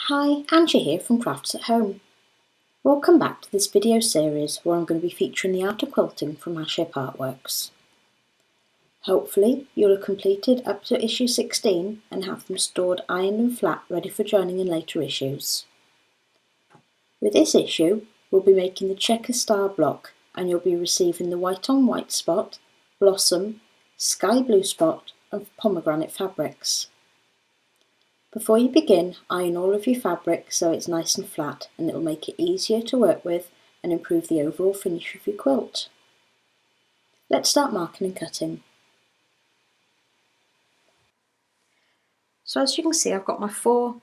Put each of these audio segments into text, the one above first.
Hi, Angie here from Crafts at Home. Welcome back to this video series where I'm going to be featuring the art of quilting from Aship Artworks. Hopefully you'll have completed up to issue 16 and have them stored ironed and flat ready for joining in later issues. With this issue we'll be making the checker star block and you'll be receiving the white on white spot, blossom, sky blue spot and pomegranate fabrics. Before you begin, iron all of your fabric so it's nice and flat, and it will make it easier to work with and improve the overall finish of your quilt. Let's start marking and cutting. So as you can see, I've got my 4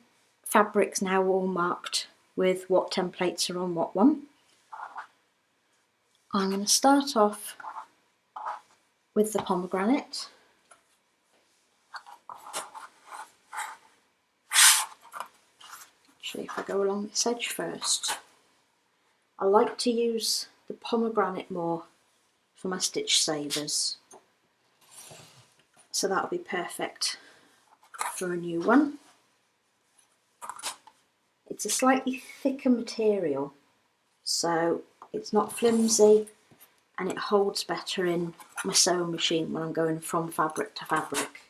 fabrics now all marked with what templates are on what one. I'm going to start off with the pomegranate. If I go along this edge first, I like to use the pomegranate more for my stitch savers, so that'll be perfect for a new one. It's a slightly thicker material, so it's not flimsy and it holds better in my sewing machine when I'm going from fabric to fabric.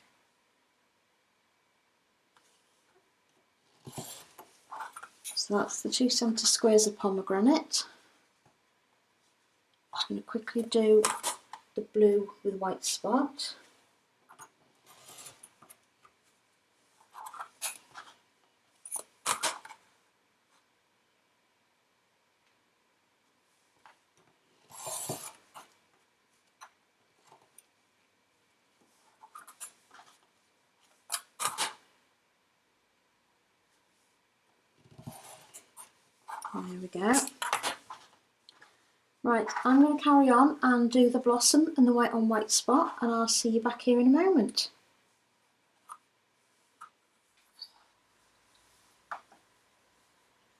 So that's the 2 centre squares of pomegranate. I'm going to quickly do the blue with white spot. There we go. Right, I'm going to carry on and do the blossom and the white on white spot, and I'll see you back here in a moment.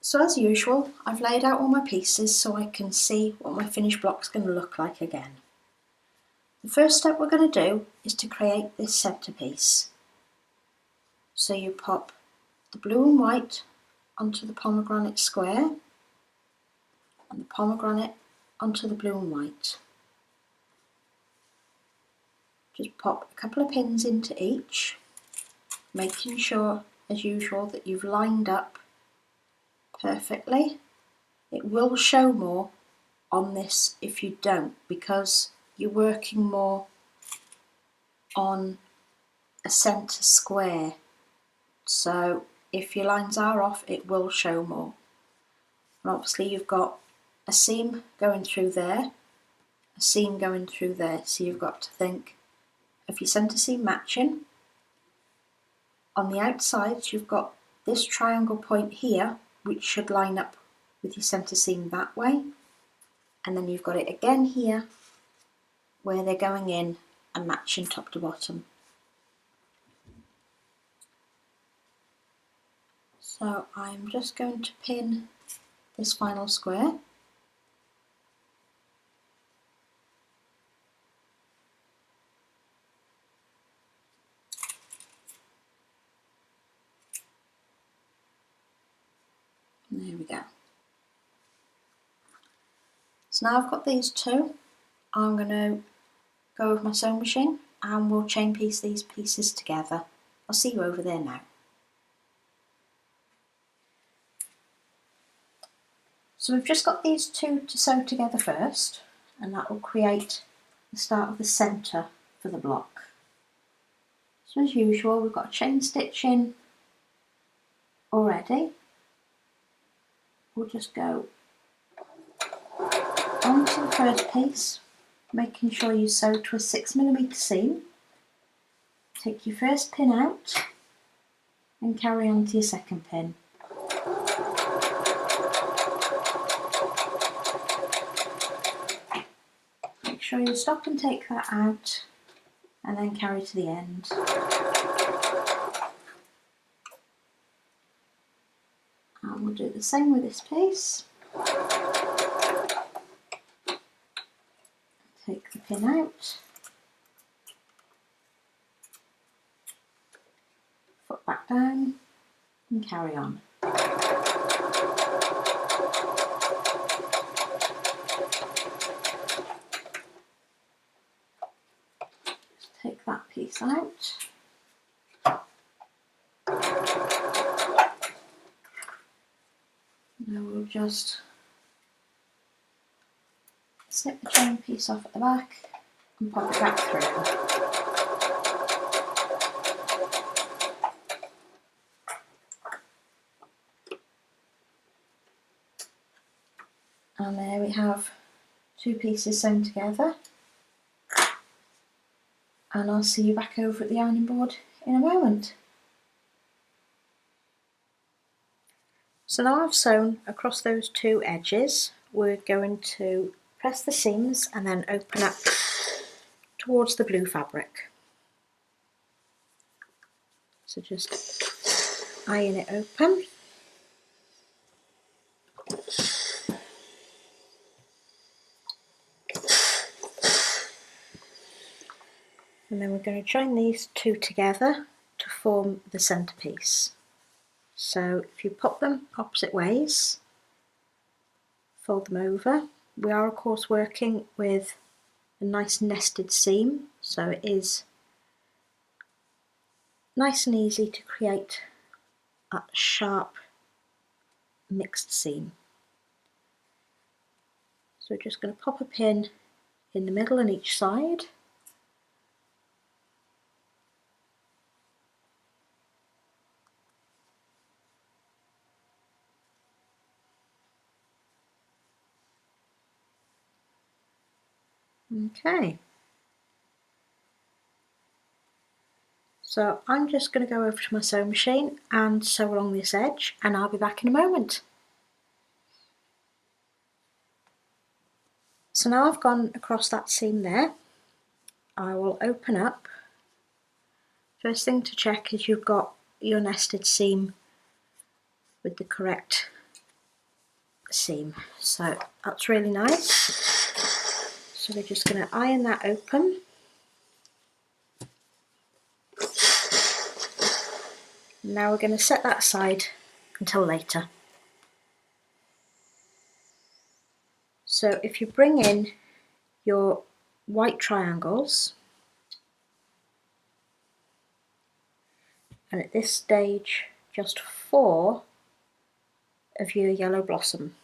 So as usual, I've laid out all my pieces so I can see what my finished block's going to look like again. The first step we're going to do is to create this centerpiece. So you pop the blue and white onto the pomegranate square and the pomegranate onto the blue and white. Just pop a couple of pins into each, making sure as usual that you've lined up perfectly. It will show more on this if you don't, because you're working more on a centre square, so if your lines are off it will show more. And obviously you've got a seam going through there, a seam going through there, so you've got to think of your centre seam matching. On the outside you've got this triangle point here which should line up with your centre seam that way, and then you've got it again here where they're going in and matching top to bottom. So I'm just going to pin this final square. There we go. So now I've got these 2, I'm going to go with my sewing machine and we'll chain piece these pieces together. I'll see you over there now. So we've just got these 2 to sew together first, and that will create the start of the centre for the block. So as usual we've got a chain stitch in already. We'll just go onto the first piece, making sure you sew to a 6mm seam. Take your first pin out and carry on to your second pin. Make sure you stop and take that out and then carry to the end. And we'll do the same with this piece. Take the pin out, foot back down and carry on. we'll just snip the chain piece off at the back and pop it back through. And there we have two pieces sewn together. And I'll see you back over at the ironing board in a moment. So now I've sewn across those two edges, we're going to press the seams and then open up towards the blue fabric. So just iron it open. And then we're going to join these two together to form the centerpiece. So if you pop them opposite ways, fold them over. We are of course working with a nice nested seam, so it is nice and easy to create a sharp mixed seam. So we're just going to pop a pin in the middle on each side. Okay, so I'm just going to go over to my sewing machine and sew along this edge, and I'll be back in a moment. So now I've gone across that seam there, I will open up. First thing to check is you've got your nested seam with the correct seam, so that's really nice. So we're just going to iron that open. Now we're going to set that aside until later. So if you bring in your white triangles, and at this stage just 4 of your yellow blossom.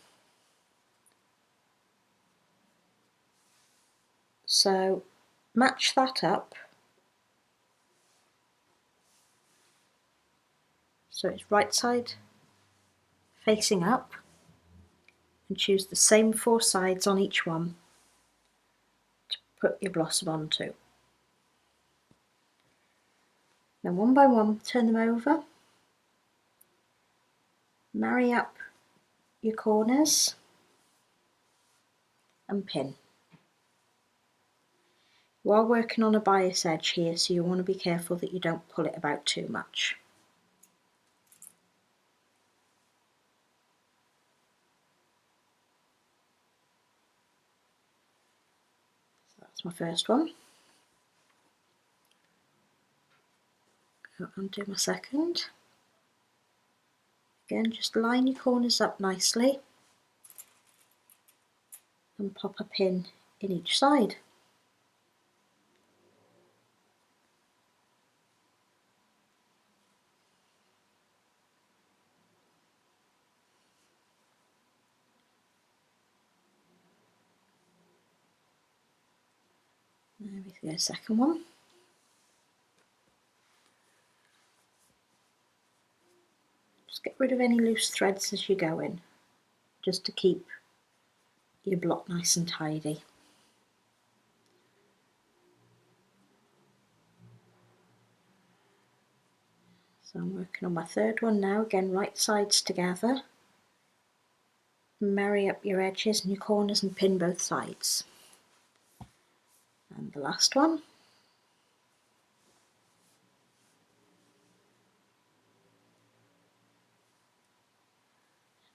So match that up so it's right side facing up, and choose the same 4 sides on each one to put your blossom onto. Then one by one turn them over, marry up your corners and pin. You are working on a bias edge here, so you want to be careful that you don't pull it about too much. So that's my first one. Go and do my second. Again, just line your corners up nicely and pop a pin in each side. There we go, second one. Just get rid of any loose threads as you go in, just to keep your block nice and tidy. So I'm working on my third one now, again right sides together. Marry up your edges and your corners and pin both sides. And the last one.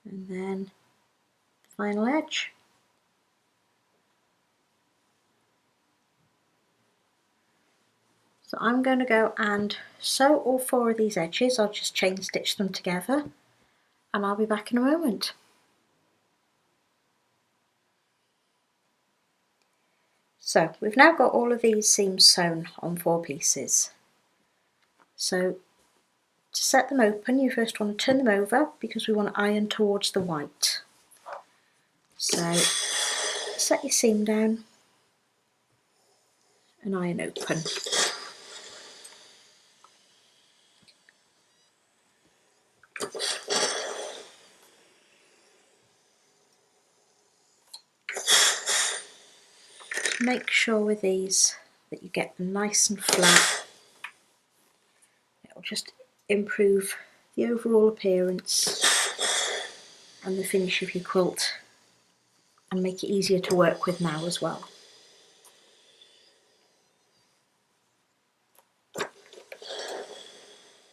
And then the final edge. So I'm going to go and sew all 4 of these edges. I'll just chain stitch them together and I'll be back in a moment. So we've now got all of these seams sewn on 4 pieces. So to set them open, you first want to turn them over because we want to iron towards the white. So set your seam down and iron open. Make sure with these that you get them nice and flat. It'll just improve the overall appearance and the finish of your quilt and make it easier to work with now as well.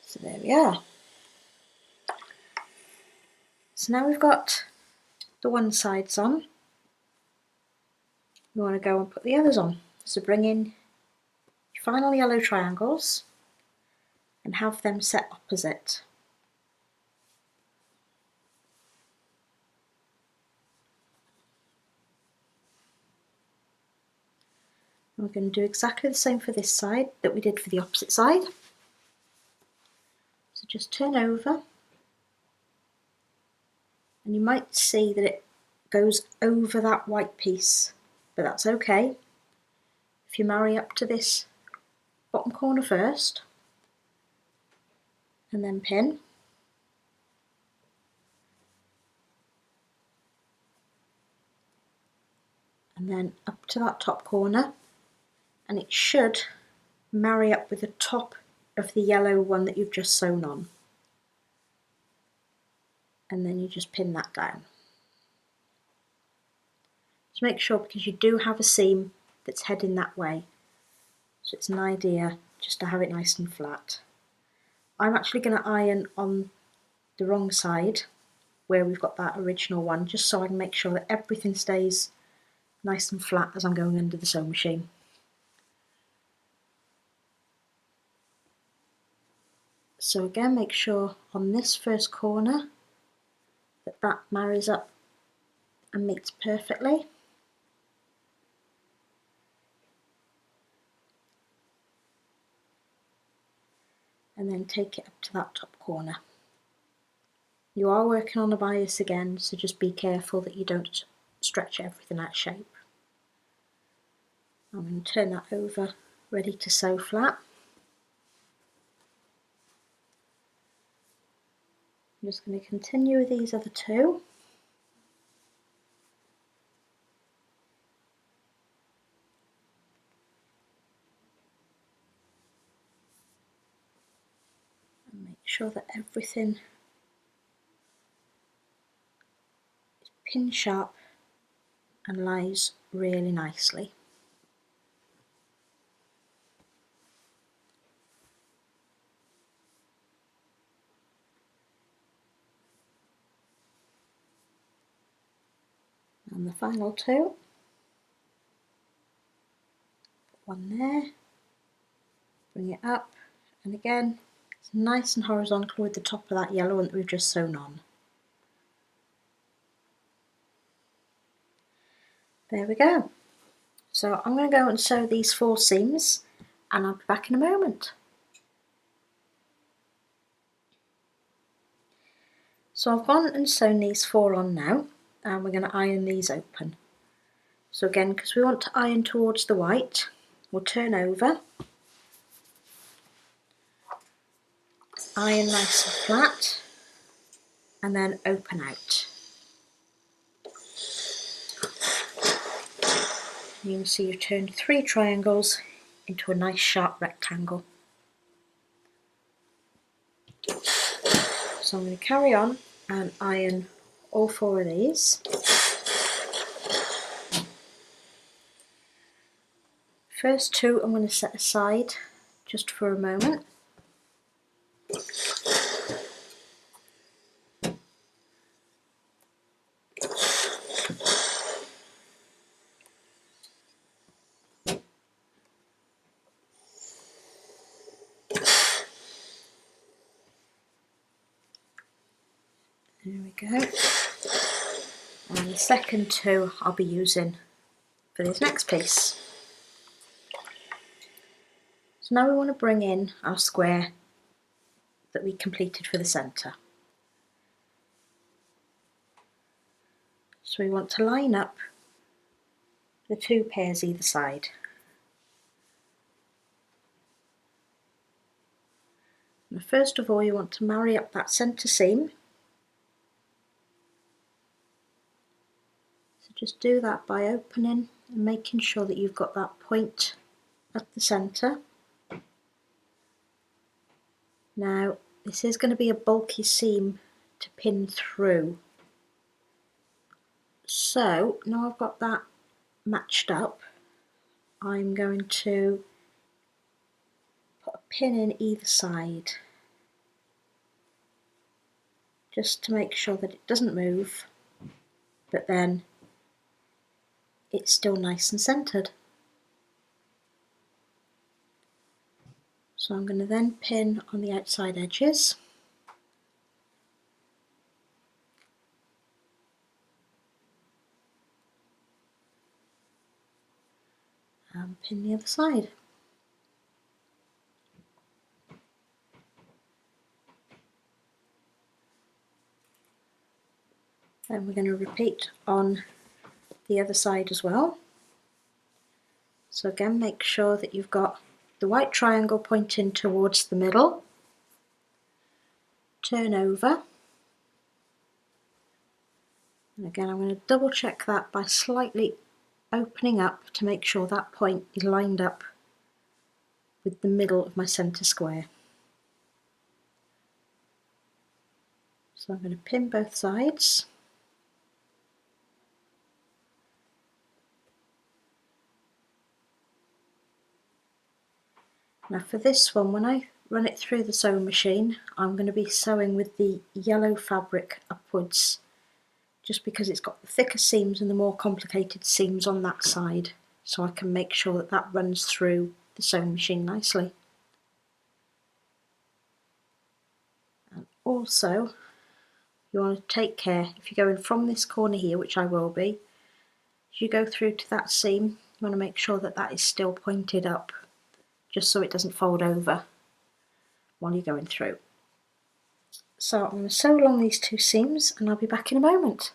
So there we are. So now we've got the one sides on, we want to go and put the others on. So bring in your final yellow triangles and have them set opposite. And we're going to do exactly the same for this side that we did for the opposite side. So just turn over and you might see that it goes over that white piece, but that's okay. If you marry up to this bottom corner first and then pin, and then up to that top corner, and it should marry up with the top of the yellow one that you've just sewn on, and then you just pin that down. So make sure, because you do have a seam that's heading that way, so it's an idea just to have it nice and flat. I'm actually going to iron on the wrong side where we've got that original one, just so I can make sure that everything stays nice and flat as I'm going under the sewing machine. So again, make sure on this first corner that that marries up and meets perfectly. And then take it up to that top corner. You are working on a bias again, so just be careful that you don't stretch everything out of shape. I'm going to turn that over, ready to sew flat. I'm just going to continue with these other two. And make sure that everything is pin sharp and lies really nicely. And the final two, put one there, bring it up, and again it's nice and horizontal with the top of that yellow one that we've just sewn on. There we go. So I'm going to go and sew these 4 seams and I'll be back in a moment. So I've gone and sewn these 4 on now, and we're going to iron these open. So again, because we want to iron towards the white, we'll turn over, iron nice and flat, and then open out. You can see you've turned 3 triangles into a nice sharp rectangle. So I'm going to carry on and iron all 4 of these. First 2 I'm going to set aside just for a moment. There we go. And the second 2 I'll be using for this next piece. So now we want to bring in our square that we completed for the centre. So we want to line up the 2 pairs either side. Now first of all you want to marry up that centre seam. So just do that by opening and making sure that you've got that point at the centre. Now this is going to be a bulky seam to pin through. So now I've got that matched up, I'm going to put a pin in either side just to make sure that it doesn't move, but then it's still nice and centred. So I'm going to then pin on the outside edges. And pin the other side. Then we're going to repeat on the other side as well. So again, make sure that you've got the white triangle pointing towards the middle. Turn over. And again, I'm going to double check that by slightly opening up to make sure that point is lined up with the middle of my centre square. So I'm going to pin both sides. Now for this one, when I run it through the sewing machine, I'm going to be sewing with the yellow fabric upwards, just because it's got the thicker seams and the more complicated seams on that side, so I can make sure that that runs through the sewing machine nicely. And also, you want to take care, if you're going from this corner here, which I will be, as you go through to that seam, you want to make sure that that is still pointed up, just so it doesn't fold over while you're going through. So I'm going to sew along these 2 seams and I'll be back in a moment.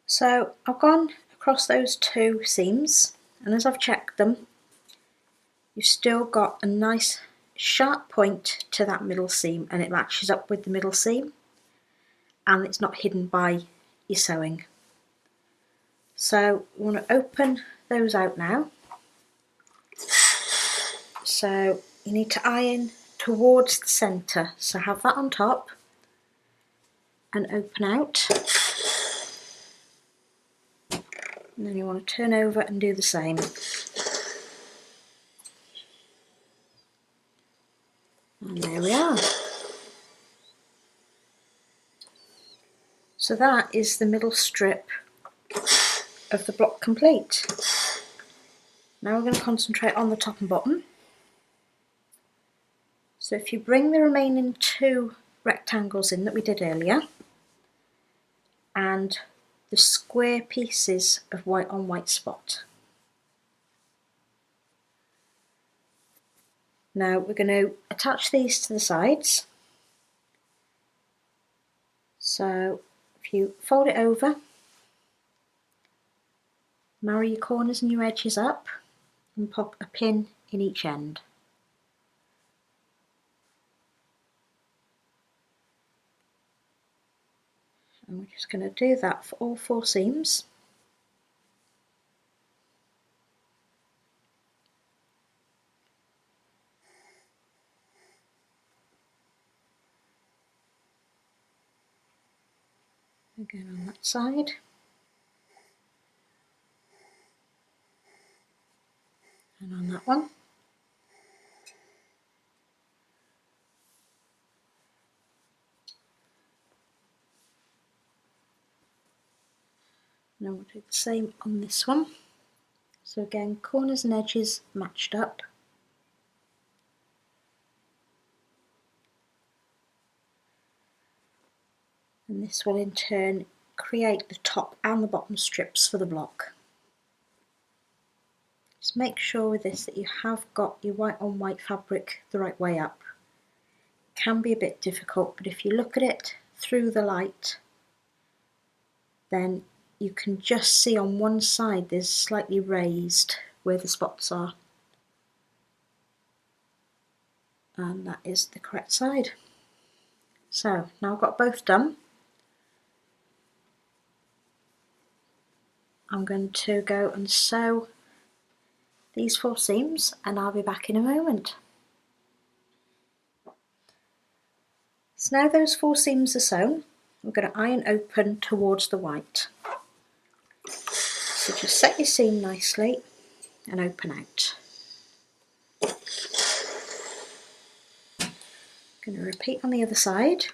So I've gone across those 2 seams, and as I've checked them, you've still got a nice sharp point to that middle seam, and it matches up with the middle seam and it's not hidden by your sewing. So we want to open those out now. So you need to iron towards the centre, so have that on top and open out. And then you want to turn over and do the same. And there we are. So that is the middle strip of the block complete. Now we're going to concentrate on the top and bottom. So if you bring the remaining 2 rectangles in that we did earlier, and the square pieces of white on white spot. Now we're going to attach these to the sides. So if you fold it over, marry your corners and your edges up and pop a pin in each end. And we're just going to do that for all 4 seams. Again on that side. And on that one. Now we'll do the same on this one. So again, corners and edges matched up. And this will in turn create the top and the bottom strips for the block. Just make sure with this that you have got your white on white fabric the right way up. It can be a bit difficult, but if you look at it through the light, then you can just see on one side there's slightly raised where the spots are. And that is the correct side. So now I've got both done. I'm going to go and sew these 4 seams and I'll be back in a moment. So now those 4 seams are sewn, I'm going to iron open towards the white. So just set your seam nicely and open out. I'm going to repeat on the other side.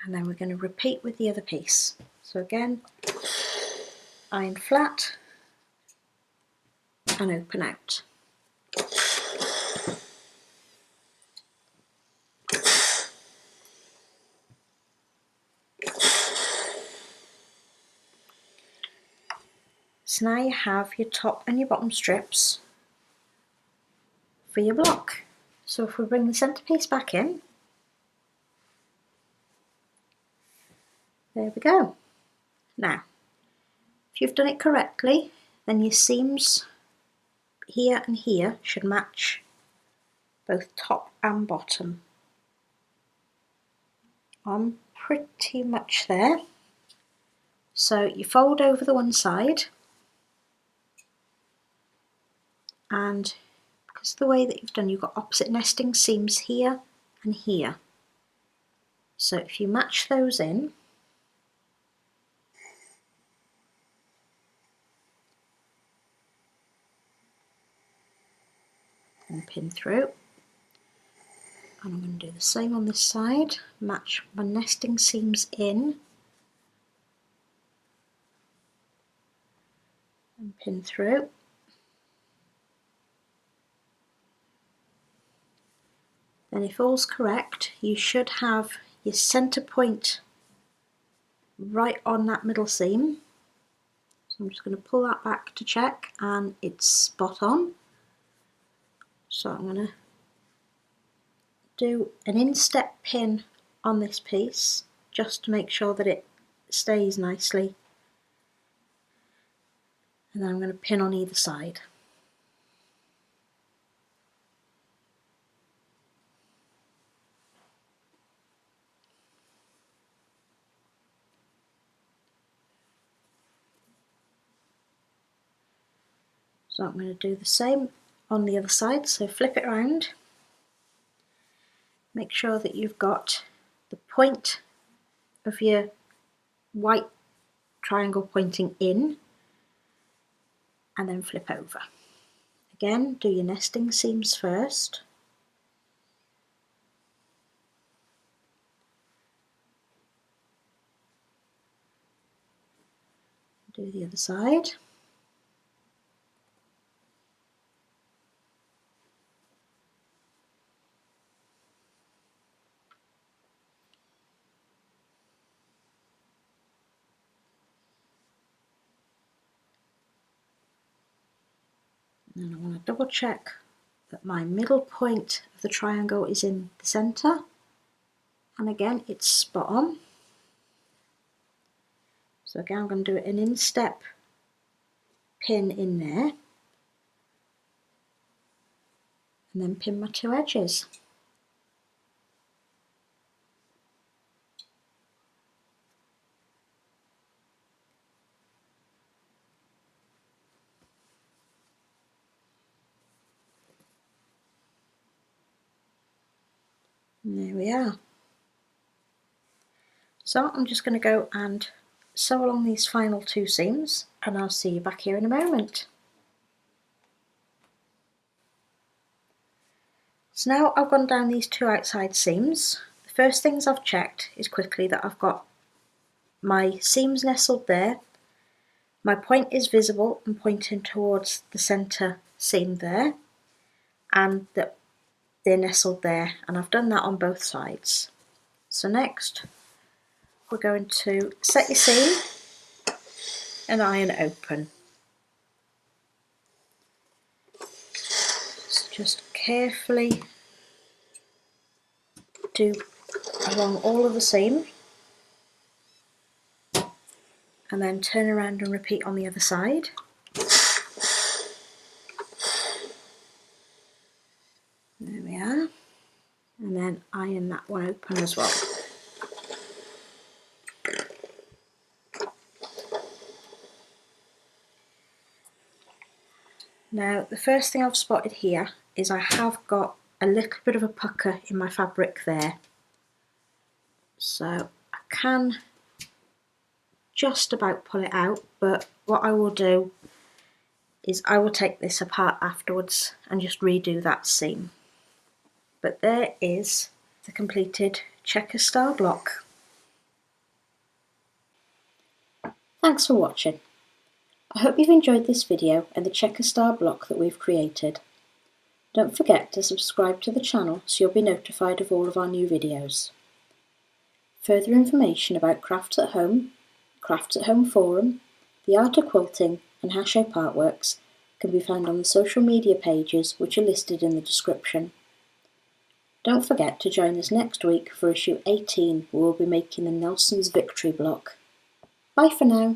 And then we're going to repeat with the other piece. So again, iron flat and open out. So now you have your top and your bottom strips for your block. So if we bring the centerpiece back in, there we go. Now, if you've done it correctly, then your seams here and here should match both top and bottom. I'm pretty much there. So you fold over the one side, and because of the way that you've done, you've got opposite nesting seams here and here. So if you match those in, and pin through, and I'm going to do the same on this side, match my nesting seams in and pin through. Then if all's correct, you should have your centre point right on that middle seam. So I'm just going to pull that back to check, and it's spot on. So I'm going to do an instep pin on this piece just to make sure that it stays nicely, and then I'm going to pin on either side. So I'm going to do the same on the other side, so flip it around, make sure that you've got the point of your white triangle pointing in, and then flip over. Again, do your nesting seams first. Do the other side. And I want to double check that my middle point of the triangle is in the centre, and again it's spot on. So again I'm going to do an instep pin in there, and then pin my 2 edges. And there we are. So I'm just going to go and sew along these final 2 seams, and I'll see you back here in a moment. So now I've gone down these 2 outside seams. The first things I've checked is quickly that I've got my seams nestled there, my point is visible and pointing towards the centre seam there, and that they're nestled there, and I've done that on both sides. So next we're going to set your seam and iron open. just carefully do along all of the seam, and then turn around and repeat on the other side. There we are, and then iron that one open as well. Now the first thing I've spotted here is I have got a little bit of a pucker in my fabric there, so I can just about pull it out, but what I will do is I will take this apart afterwards and just redo that seam. But there is the completed checker star block. Thanks for watching. I hope you've enjoyed this video and the checker star block that we've created. Don't forget to subscribe to the channel so you'll be notified of all of our new videos. Further information about Crafts at Home, Crafts at Home Forum, the Art of Quilting and Hashope Artworks can be found on the social media pages which are listed in the description. Don't forget to join us next week for issue 18 where we'll be making the Nelson's Victory block. Bye for now.